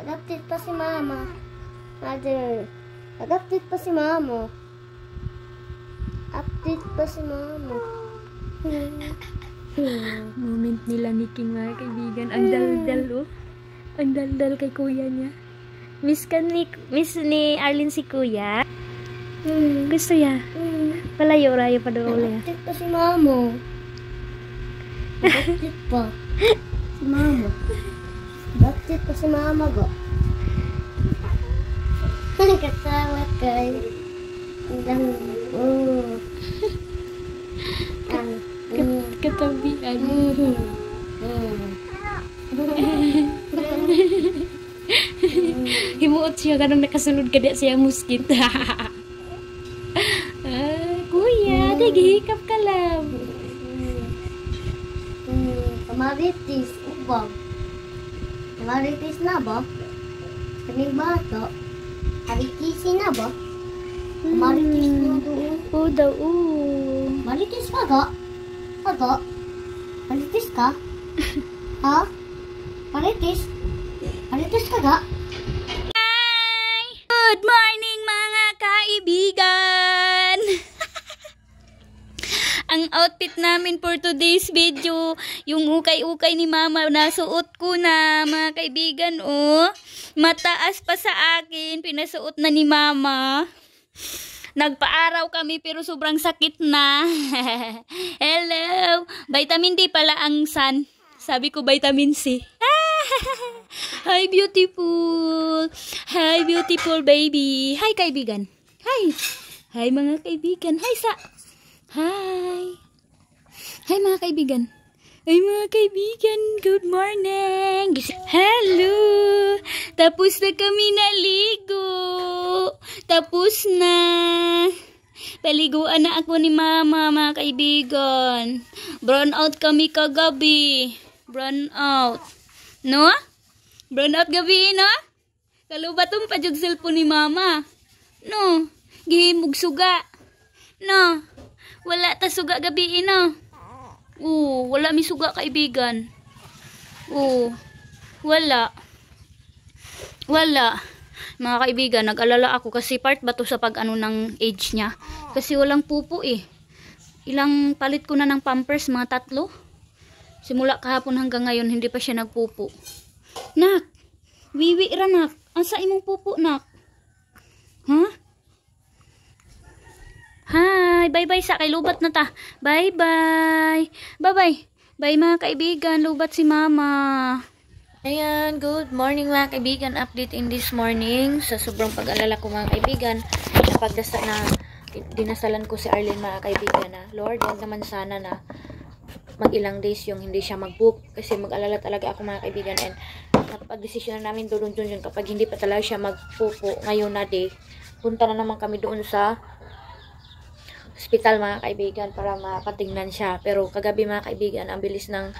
Adopted pa si mama. Mother. Adopted pa si mama. Update pa si mama. Moment nila ni King, mga kaibigan. Ang dal-dal, oh. Ang dal-dal kay kuya niya. Miss ni Arlene si kuya. Gusto ya? Palayo-rayo pa daw ulit. Adopted pa si mama. Adopted pa. Si mama. Adopted pa si mama ba? Katawa kay. Katabian. Himuot siya kanang nakasunod ka diya siya muskin. Kuya, nagihikap ka lang. Kamaritis, ubang. Kamaritis na ba? Kaning bata. Karitisi na ba? Kamaritis na doon. Oo daw, oo. Maritis ka ga? Aga? Maritis ka? Ha? Maritis? Maritis ka ga? Hi! Good morning mga kaibigan! Ang outfit namin for today's video, yung ukay-ukay ni mama, nasuot ko na mga kaibigan, oh. Mataas pa sa akin, pinasuot na ni mama. Nagpaaraw kami pero sobrang sakit na. Hello! Vitamin D pala ang sun. Sabi ko vitamin C. Hi beautiful! Hi beautiful baby! Hi kaibigan! Hi! Hi mga kaibigan! Hi sa! Hi! Hi mga kaibigan! Hi mga kaibigan! Good morning! Hello! Tapos na kami naligo! Tapos na! Paliguan na ako ni mama mga kaibigan. Brown out kami kagabi. Brown out. No? Brown out gabi, no? Kalubatong pa jud cellphone ni mama. No? Gihimog suga. No? Wala ta suga gabi, no? Wala mi suga kaibigan. Wala. Wala. Mga kaibigan, nag-alala ako kasi part ba to sa pag-ano ng age niya. Kasi walang pupo eh. Ilang palit ko na ng pampers, mga 3. Simula kahapon hanggang ngayon, hindi pa siya nagpupo. Nak, wiwi ra nak. Asa imong pupo nak? Huh? Hi, bye-bye sa kay lubat na ta. Bye-bye. Bye-bye. Bye mga kaibigan, lubat si mama. Ayan, good morning mga kaibigan. Update in this morning. Sa sobrang pag-alala ko mga kaibigan, dinasalan ko si Arlene mga kaibigan na, Lord, wag naman sana na mag-ilang days yung hindi siya mag-book. Kasi mag-alala talaga ako mga kaibigan. And napag-desisyon na namin doon yun kapag hindi pa talaga siya magpupo ngayon na day. Punta na naman kami doon sa hospital mga kaibigan para mapatingnan siya. Pero kagabi mga kaibigan, ang bilis ng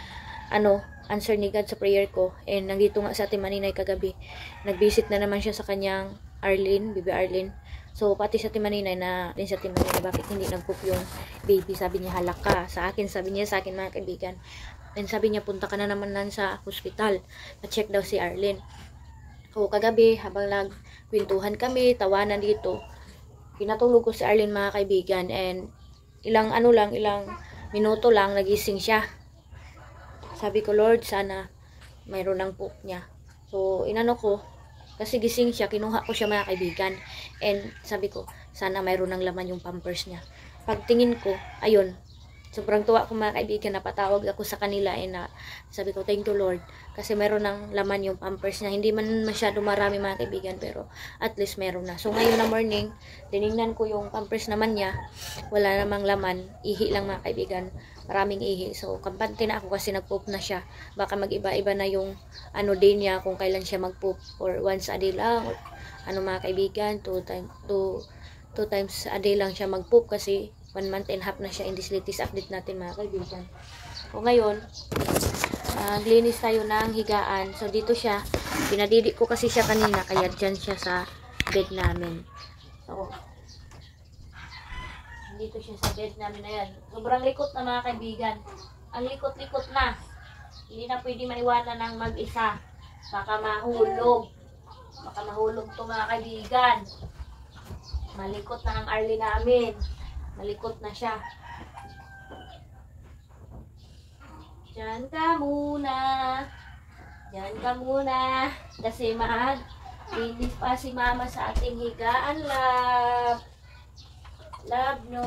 answer ni God sa prayer ko. And nandito nga sa Ate Maninay kagabi. Nag-visit na naman siya sa kanyang Arlene, baby Arlene. So pati sa Ate Maninay na din sa Ate Maninay, bakit hindi nag-poop yung baby? Sabi niya halaka. Sa akin, sabi niya sa akin mga kaibigan. And sabi niya punta ka na naman nan sa hospital. Na-check daw si Arlene. So kagabi habang nagkwentuhan kami, tawanan dito, pinatulog ko si Arlene mga kaibigan. And ilang minuto lang nagising siya. Sabi ko, Lord, sana mayroon ng poop niya. So, inano ko, kasi gising siya, kinuha ko siya mga kaibigan. And sabi ko, sana mayroon ng laman yung pampers niya. Pagtingin ko, ayun, sobrang tuwa ko mga kaibigan, napatawag ako sa kanila. And sabi ko, thank you Lord. Kasi mayroon ng laman yung pampers niya. Hindi man masyado marami mga kaibigan, pero at least mayroon na. So, ngayon na morning, tinignan ko yung pampers naman niya. Wala namang laman. Ihi lang mga kaibigan. Maraming ihi. So, kampante na ako kasi nag-poop na siya. Baka mag-iba-iba na yung day niya kung kailan siya mag-poop. Or once a day lang. Or, mga kaibigan, two times a day lang siya mag-poop kasi 1 month and a half na siya in this latest update natin mga kaibigan. So, ngayon, glinis tayo ng higaan. So, dito siya. Pinadidik ko kasi siya kanina. Kaya dyan siya sa bed namin. So, dito siya sa bed namin. Ayan. Sobrang likot na mga kaibigan. Ang likot-likot na. Hindi na pwede maiwanan ng mag-isa. Baka mahulog. Baka mahulog to mga kaibigan. Malikot na ang Arlie namin. Malikot na siya. Diyan ka muna. Diyan ka muna. Kasi linis pa si mama sa ating higaan, love. Love, no?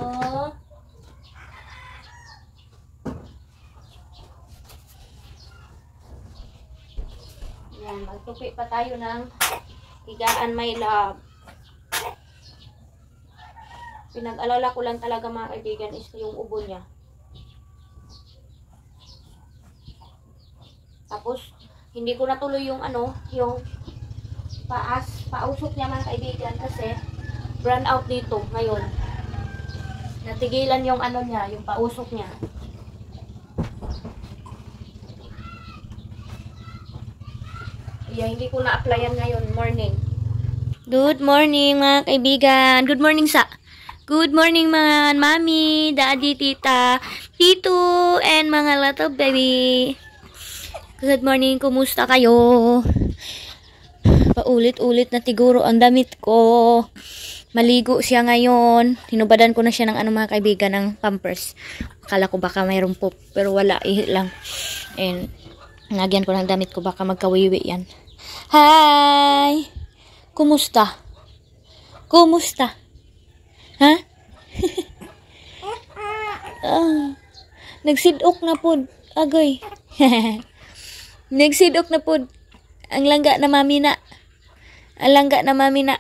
Yan, magtupi pa tayo ng higaan, my love. Pinag-alala ko lang talaga mga kaibigan is yung ubo niya. Tapos, hindi ko natuloy yung yung pausok niya mga kaibigan kasi brand out dito ngayon. Natigilan yung niya, yung pausok niya. Yeah, hindi ko na-applyan ngayon morning. Good morning mga kaibigan. Good morning Good morning mga mami, daddy, tita, tito, and mga little baby. Good morning, kumusta kayo? Paulit-ulit na tiguro ang damit ko. Maligo siya ngayon. Hinubadan ko na siya ng mga kaibigan ng pampers. Akala ko baka mayroong poop, pero wala, ihi lang. And nagyan ko ng damit ko, baka magkawiwi yan. Hi! Kumusta? Kumusta? Ha? Nagsidok na pod. Agoy. Nagsidok na pod. Ang langga na mami na. Ang langga na mami na.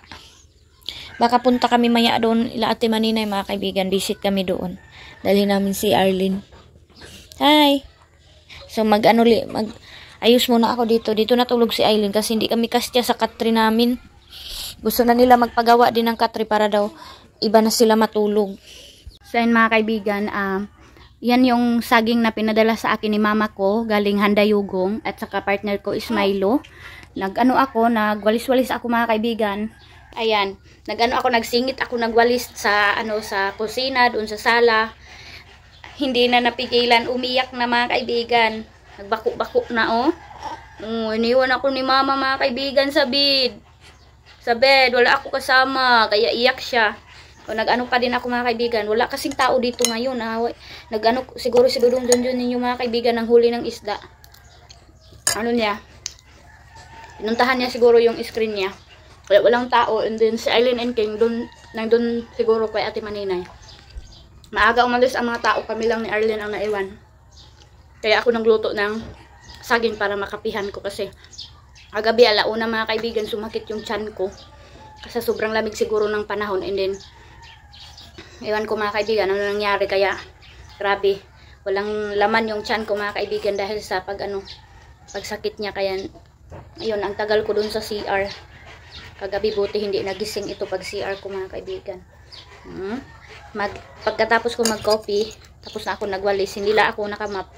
Baka punta kami maya doon. Ila Ate Maninay mga kaibigan. Visit kami doon. Dali namin si Arlene. Hi! So ayos muna ako dito. Dito natulog si Aileen kasi hindi kami kastya sa katri namin. Gusto na nila magpagawa din ng katri para daw iba na sila matulog. So yun mga kaibigan, yan yung saging na pinadala sa akin ni mama ko, galing Handayugong, at saka partner ko is Milo. Nagwalis-walis ako mga kaibigan. Ayan, nagsingit ako, nagwalis sa sa kusina, doon sa sala. Hindi na napigilan, umiyak na mga kaibigan. Nagbako-bako na iniwan ako ni mama mga kaibigan sa bed. Sa bed, wala ako kasama, kaya iyak siya. O pa din ako mga kaibigan. Wala kasing tao dito ngayon. Siguro si Dudong Junjun ninyo mga kaibigan ng huli ng isda. Niya? Pinuntahan niya siguro yung screen niya. Kaya walang tao. And then si Aileen and King, nandun siguro kay Ate Maninay. Maaga umalis ang mga tao. Kami lang ni Arlene ang naiwan. Kaya ako nagluto ng saging para makapihan ko kasi kagabi alauna mga kaibigan sumakit yung tiyan ko. Kasi sobrang lamig siguro ng panahon and then ewan ko mga kaibigan ano nangyari kaya grabe walang laman yung tiyan ko mga kaibigan dahil sa pagsakit niya kaya ayun ang tagal ko dun sa CR. Kagabi buti hindi nagising ito pag CR ko mga kaibigan. Pagkatapos ko mag-coffee tapos na ako nagwalis hindi lang ako nakamap.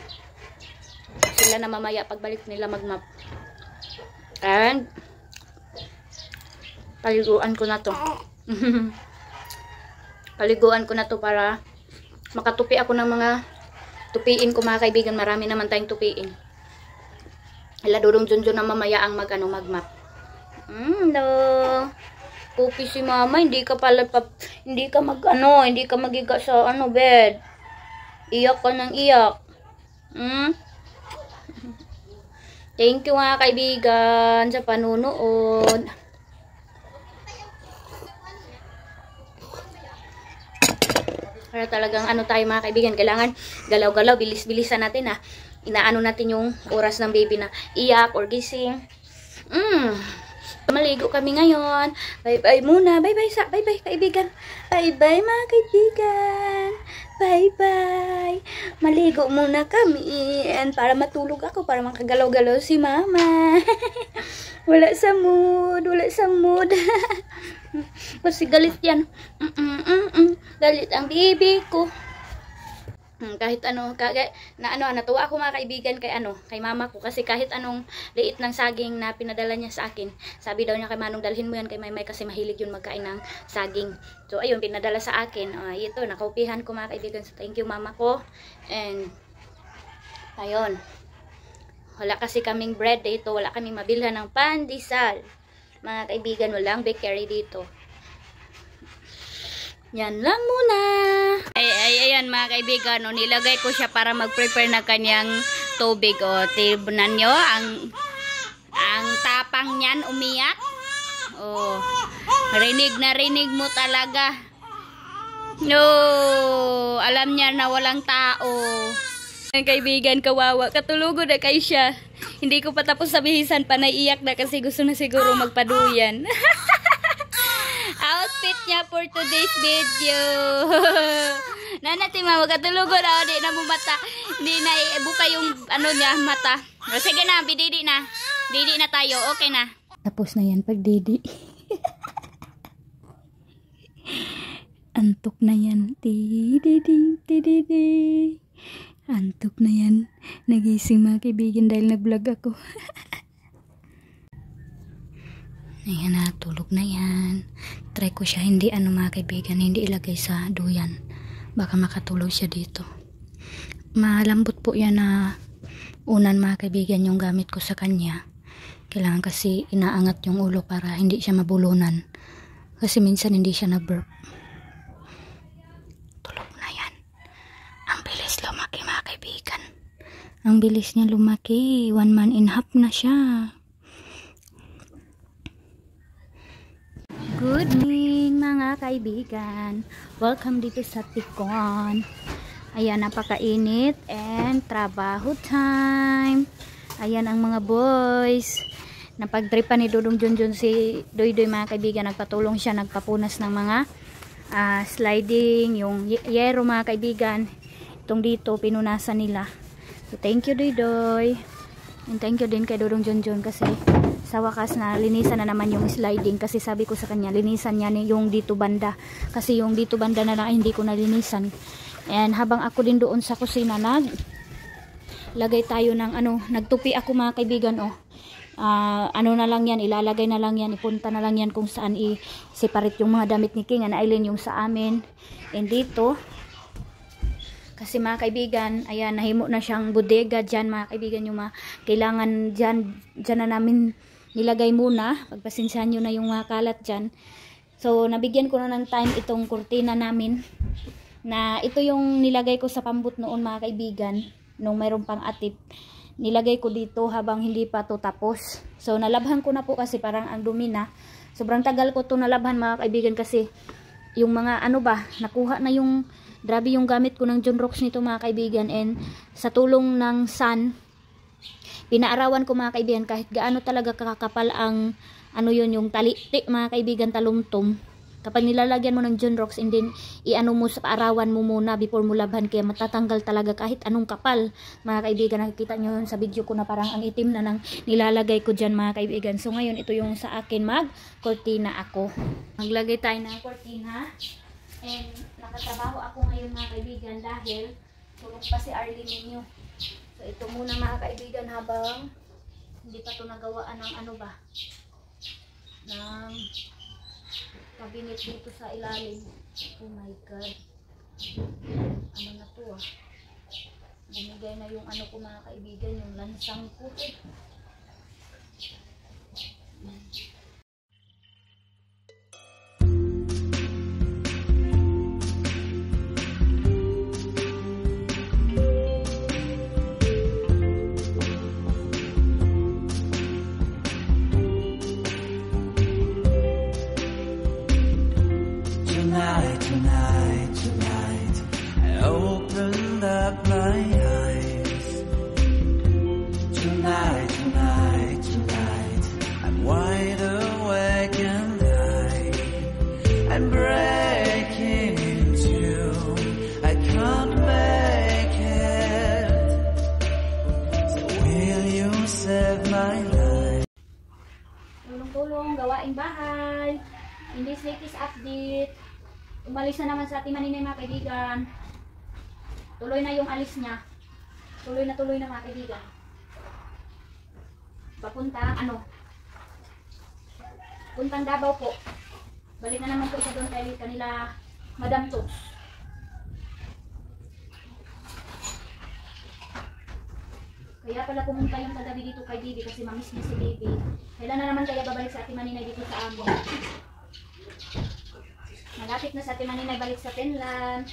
Sila na mamaya pagbalik nila magmap. And paliguan ko na to. Paliguan ko na to para makatupi ako ng mga tupiin ko mga kaibigan. Marami naman tayong tupiin. Ila Dudong Junjun na mamaya ang magmap. No. Pupi si mama, hindi ka magiga sa bed. Iyak ka ng iyak. Thank you mga kaibigan sa panunood. Para talagang tayo mga kaibigan, kailangan galaw-galaw, bilis-bilisan natin inaano natin yung oras ng baby na iyak or gising. Maligo kami ngayon. Bye-bye muna. Bye-bye kaibigan. Bye-bye mga kaibigan. Bye-bye. Maligo muna kami. And para matulog ako. Para makagalaw-galaw si mama. Wala sa mood. Kasi galit yan. Galit ang bibi ko. Kahit natuwa ako mga kaibigan kay mama ko kasi kahit anong liit ng saging na pinadala niya sa akin, sabi daw niya kay Manong dalhin mo yan kay Maymay kasi mahilig yun magkain ng saging. So ayun, pinadala sa akin. Ito, nakaupihan ko mga kaibigan. So thank you mama ko. And ayun, wala kasi kaming bread dito, wala kaming mabilhan ng pandesal. Mga kaibigan, walang bakery dito. Yan lang muna. Ayan mga kaibigan, no, nilagay ko siya para mag-prepare na kanyang tubig. O, tibunan nyo, ang tapang niyan umiyak. O, rinig mo talaga. No, alam niya na walang tao. Ang kaibigan, kawawa. Katulugod na kay siya. Hindi ko pa tapos sabihisan pa, naiiyak na kasi gusto na siguro magpaduyan. Outfit niya for today's video. Nanati mama, katulugod na, di na mo mata. Hindi na buka yung ano niya, mata. O, sige na, bididi na. Didi na tayo, okay na. Tapos na yan pag didi. Antok na yan. Antok na yan. Nagising mga kaibigan dahil nag-vlog ako. Ayan na, tulog na yan. Try ko siya, hindi mga kaibigan, hindi ilagay sa duyan. Baka makatulog siya dito. Malambot po yan na unan mga kaibigan yung gamit ko sa kanya. Kailangan kasi inaangat yung ulo para hindi siya mabulunan. Kasi minsan hindi siya na-burp. Lumaki mga kaibigan. Ang bilis niya lumaki. 1 month and a half na siya. Good morning mga kaibigan. Welcome dito sa Tikon. Ayan, napakainit and trabaho time. Ayan ang mga boys. Napagtripan ni Dudong Junjun si Doydoy mga kaibigan. Nagpatulong siya, nagpapunas ng mga sliding, yung yero mga kaibigan. Itong dito, pinunasan nila. So, thank you, Doydoy. And thank you din kay Dudong Junjun kasi sa wakas na linisan na naman yung sliding. Kasi sabi ko sa kanya, linisan niya yung dito banda. Kasi yung dito banda na lang, hindi ko nalinisan. And habang ako din doon sa kusina, lagay tayo ng nagtupi ako mga kaibigan, ano na lang yan, ilalagay na lang yan, ipunta na lang yan kung saan i-separate yung mga damit ni King and Aileen yung sa amin. And dito, kasi mga kaibigan, ayan, nahimo na siyang bodega dyan mga kaibigan, yung mga kailangan dyan na namin nilagay muna. Pagpasensyahan nyo na yung mga kalat dyan. So, nabigyan ko na ng time itong kurtina namin. Na ito yung nilagay ko sa pambut noon mga kaibigan, nung mayroong pang atip. Nilagay ko dito habang hindi pa to tapos. So, nalabhan ko na po kasi parang ang dumi na. Sobrang tagal ko to nalabhan mga kaibigan kasi yung mga nakuha na yung grabe yung gamit ko ng John Rocks nito mga kaibigan, and sa tulong ng sun pinaarawan ko mga kaibigan kahit gaano talaga kakapal ang yung taliti mga kaibigan, talumtom. Kapag nilalagyan mo ng John Rocks and then mo sa paarawan mo muna before mo labhan, kaya matatanggal talaga kahit anong kapal mga kaibigan. Nakikita nyo sa video ko na parang ang itim na ng nilalagay ko dyan mga kaibigan. So ngayon ito yung sa akin, mag-cortina ako. Maglagay tayo ng cortina. And nakatrabaho ako ngayon mga kaibigan dahil tulog pa si Arlene ninyo. So ito muna mga kaibigan habang hindi pa ito nagawaan ng ng cabinet dito sa ilalim. Oh my god. Ano na to Bumigay na yung ko mga kaibigan, yung lansang ko. Tonight, I opened up my eyes. Tonight, I'm wide awake and I'm breaking into. I can't make it. So will you save my life? Tulong-tulong, gawaing bahay. In this latest update, umalis na naman sa ating maninay mga kaibigan. Tuloy na yung alis niya. Tuloy na mga kaibigan. Papunta, puntang Davao po. Balik na naman po siya doon kay kanila Madam Tops. Kaya pala pumunta yung kagabi dito kay Bibi kasi mamiss niya si Bibi. Kailan na naman kaya babalik sa Ate Maninay dito sa amin? Malapit na sa Ate Maninay balik sa Finland.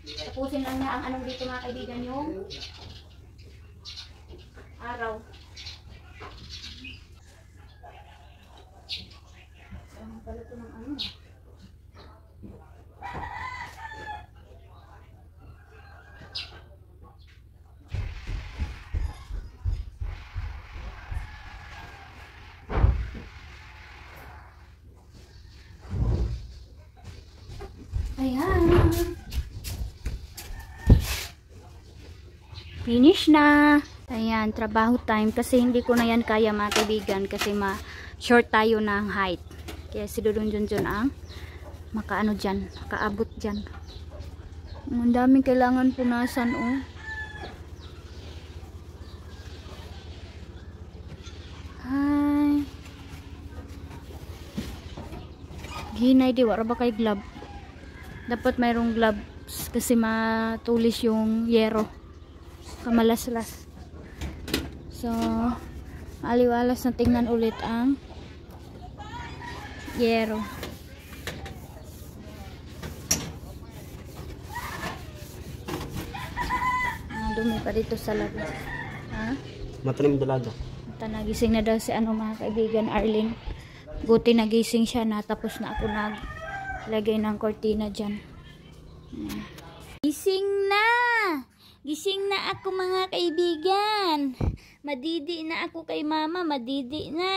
Tapusin lang niya ang anong dito mga kaibigan yung araw. Ano pala ito ng ano? Ayan. Finish na. Ayan, trabaho time. Kasi hindi ko na yan kaya mga kaibigan. Kasi short tayo ng height. Kaya si Dudong Junjun ang makaano dyan. Makaabot dyan. Ang daming kailangan punasan oh. Hi. Ginay di. Wala ba kay glove? Dapat mayroong gloves kasi matulis yung yero. Kamalaslas. So, aliwalas na tingnan ulit ang yero. Dumi pa dito sa labas. Ha? Matanim dalaga. Nagising na daw si mga kaibigan Arlene. Buti nagising siya na tapos na ako lagay ng kortina dyan. Gising na! Gising na ako mga kaibigan. Madidi na ako kay mama. Madidi na.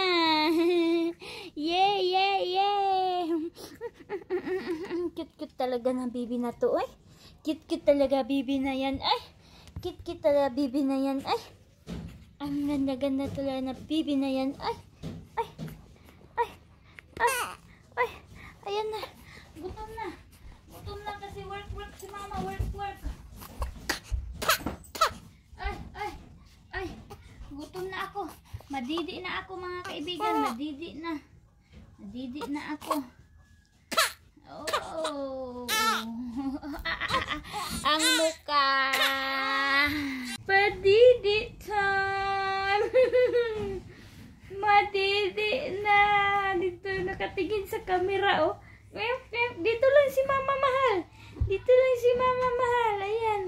Yeah, yeah, yeah. Cute-cute talaga ng bibi na to. Ay. Cute-cute talaga bibi na yan. Ay. Cute-cute talaga bibi na yan. Ay. Ang ganda-ganda talaga na bibi na yan. Ay. Ay. Ay. Ay. Ay. Ayan na. Gutom na. Gutom na kasi work si mama. Work. Ay. Gutom na ako. Madidi na ako mga kaibigan. Madidi na ako. Oh. Ang muka. Madidi time. Madidi na. Dito nakatingin sa camera oh. Dito lang si mama mahal. Dito lang si mama mahal. Ayan.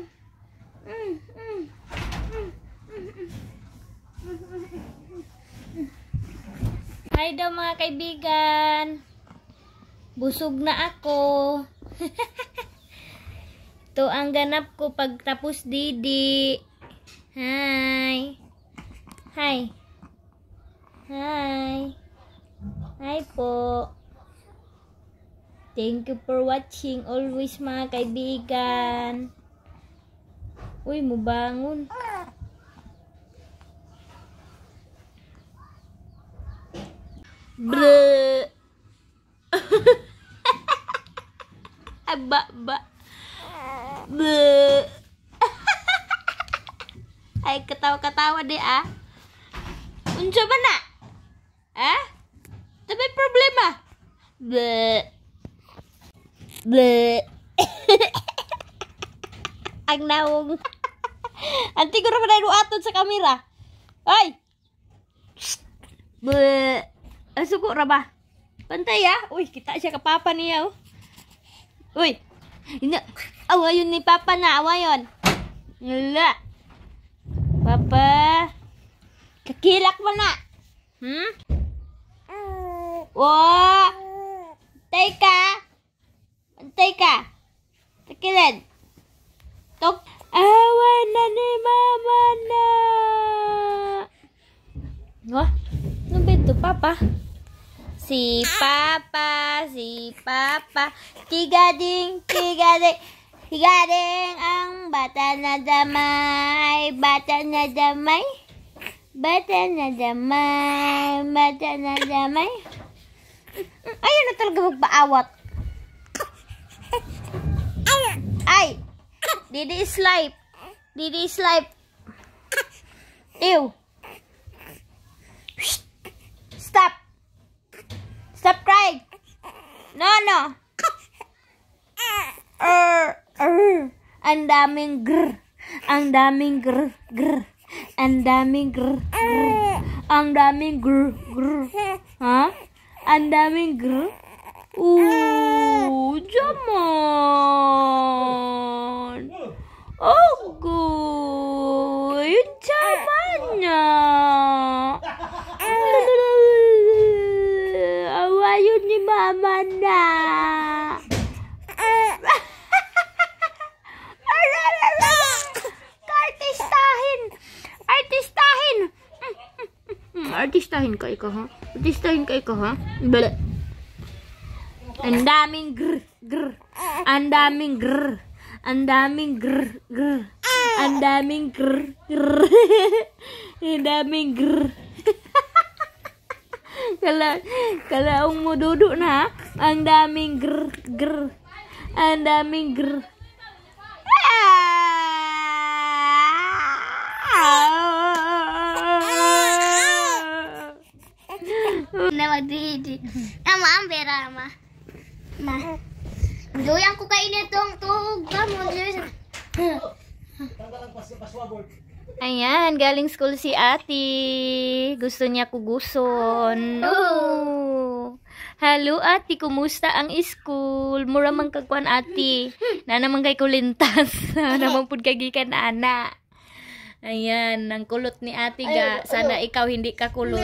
Hi daw mga kaibigan. Busog na ako. Ito ang ganap ko pagtapos Didi. Hi. Hi. Hi. Hi po. Thank you for watching always mga kaibigan. Uy, mubangon. Bleh. Ba. Bleh. Ay, katawa-katawa deh ah. Unsa ba na? Ah? Tapi problema. Bleh. Bleh. Ang naong. Anti ko naman ay atod sa kamera. Ay! Bleh. Suko ra ba? Pantay ah. Uy, kita siya kapapa niya oh. Uy. Awayon ni papa na, awayon. Wala. Papa. Kakilak mo na. Wah. Antay ka. Takilid. Tok. Awan na ni mama na. Wah. Ano ba ito, papa? Si papa. Tigading ang bata na damay. Ayun na talaga magpaawat. Ay! Didi slide. Ew. Stop crying. No. Ang daming grr. Ang daming grr, grr. Ang daming grr, grr. Ang daming grr, grr. Ha? Ang daming grr. Jaman. Yung jaman niya. Awayon ni mama na. Artistahin ka ikaw, ha? Artistahin ka ikaw, ha? Bala. Ang daming grr, grr. Ang daming grr. Ang daming grr, grr. Ang daming grr, grr. Ang daming grr. Kalaong mo duduk na, ha? Ang daming grr, grr. Ang daming grr. Nawagdi. Ama, ang pera, ama. Ma. Doyan ko kainin itong tuhog ka mo. Ayan, galing school si ate. Gusto niya kuguson. Oh. Hello ate, kumusta ang school? Mura man kagkuan ate. Na naman kay kulintas. Naman pud kagikan ana. Ayan, ang kulot ni ate ga. Sana ikaw hindi ka kulot.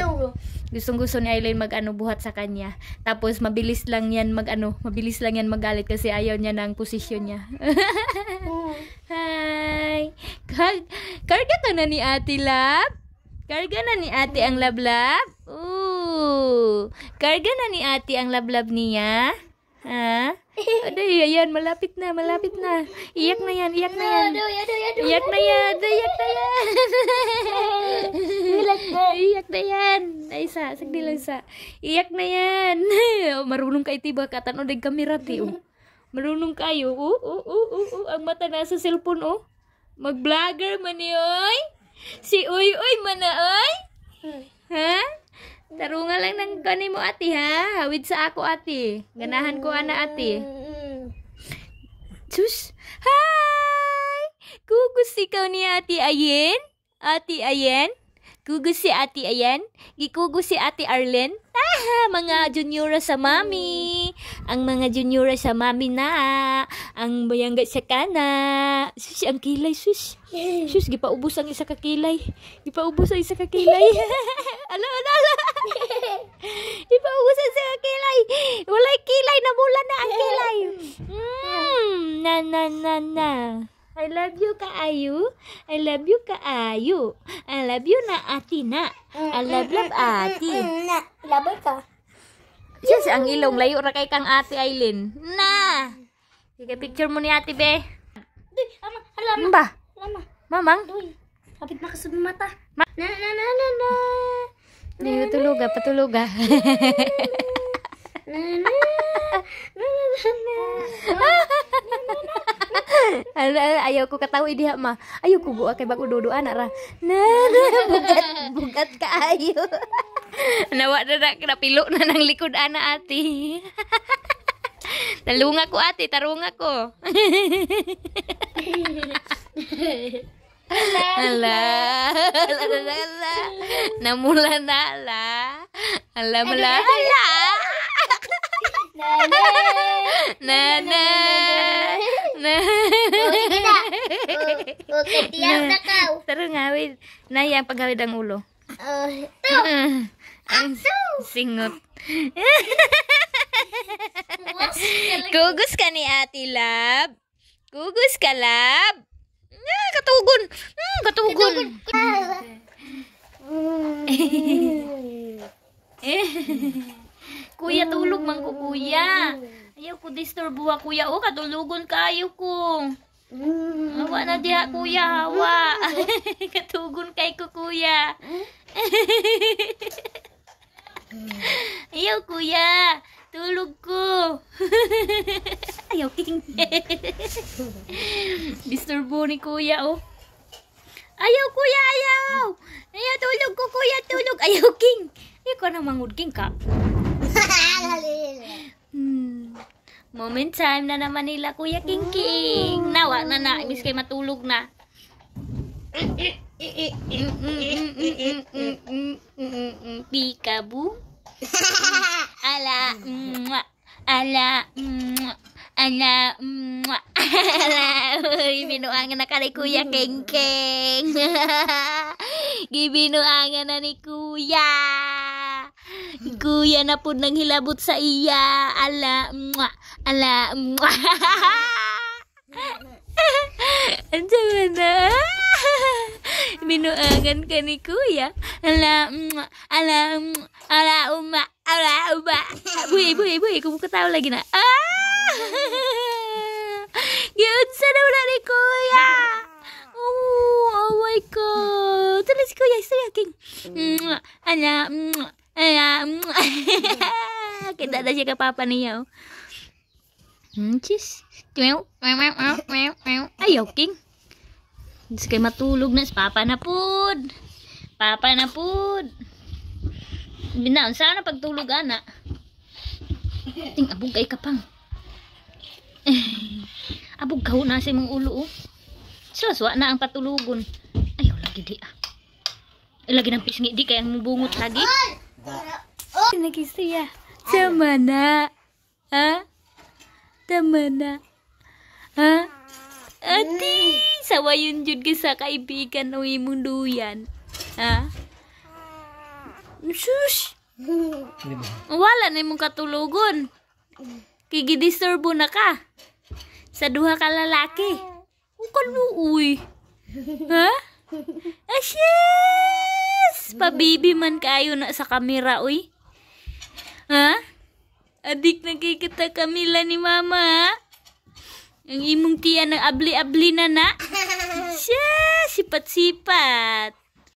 Gustong-gusto ni Aileen buhat sa kanya. Tapos mabilis lang yan mabilis lang yan magalit kasi ayaw niya ng posisyon niya. Hi. Karga ka na ni ate lab? Karga na ni ate ang lablab? Ooh. Karga na ni ate ang lablab niya? Ha? Aday, ayan, malapit na. Iyak na yan. Iyak na yan. Ay, sagdi lang sa. Iyak na yan. Marunong kayo tiba ka. Tanood ang kamera, ti. Marunong kayo. Ang mata nasa cellphone, oh. Mag-vlogger man oy. Si Uy man na, oy. Ha? Tarunga lang ng kanay mo, ate, ha? Hawid sa ako, ate. Ganahan ko, ana, ate. Sus! Hi! Kugus ikaw ni ate Ayen? Ate Ayen? Kugus si ate Ayen? Gikugus si ate Arlen? Mga juniora sa mami. Ang mga juniora sa mami na. Ang bayangga sa kana. Sus, ang kilay, sus. Sus, gipaubos ang isa ka kilay. Gipaubos ang isa ka kilay. Ala. Gipaubos ang isa ka kilay. Walay kilay, namula na ang kilay. Na. I love you kaayu. I love you kaayu. I love you na ati na. I love ati. Laboy ka. Yes, ang ilong layo ra kay kang ate Aileen. Na. Sige picture mo ni ate be. Duy, ama, alama. Ba? Alama. Mamang? Duy, kapit makasubing mata. Na. Di tuluga, patuluga. Ayaw ko katawa diha ma. Ayaw ko buak kay bago dudu anak ra. Bugat ka ayo. Nawa na napilo na ng likod ana ati. Talunga ko ati, tarunga ko. Ala. Namula na ala. Ala. Nana. Okay, tiyak na ka. Taro ngawid. Naya pagawid ang ulo. Ang singot. Kugus ka ni Ate Lab. Kugus ka, Lab. Katugon. Katugon. Kuya, tulog man ko, kuya. Ayaw ko disturbo ha, kuya. O, katulugon ka, ayaw ko. Hawa na diha, kuya, hawa. Katugon kay ko, kuya. Ayaw, kuya. Tulog ko. Ayaw, king. Disturbo ni kuya, oh. Ayaw, kuya, ayaw. Ayaw, tulog ko, kuya, tulog. Ayaw, king. Ikaw na mangud, king ka. Moment time na naman nila, Kuya King King. Nawa na na, imbis kay matulog na. Peekaboo. Ala, ala, ala, ala. Uy, binuangan na ka ni Kuya Kengkeng. Gibinuangan na ni Kuya. Kuya na po nang hilabot sa iya. Ala, ala, Andiyan na. Binuangan ka ni Kuya. Ala, ala, ala, ala, buhi, kung katawa lagi na. Giunsa na wala ni Kuya. Oh my God. Tuloy si Kuya, isa yaking. Ala, ala, kita na siya kapapa niya. Cheese. Ayaw, King. Hindi kayo matulog na. Papa na pud. Papa na pud. Binaon, sana pagtulog, anak. Ting, abog kay kapang. Abog kaho na sa mong ulo, oh. Suwa na ang patulugon. Ayaw, lagi di, ah. Lagi ng pisngi, di kaya mubungot lagi. Lagi siya. Sama na. Ha? Tama na. Ha? Ati, sawa yun jud ka sa kaibigan o imong duyan. Ha? Shush! Wala na imong katulugon. Kigidisturbo na ka. Sa duha ka lalaki. Uy. Ha? Asyes! Pabibi man kayo na sa kamera, uy. Ha? Adik nakikita Camila ni Mama, ha? Ang imong tiyan ng abli-abli na na. Siya, sipat-sipat.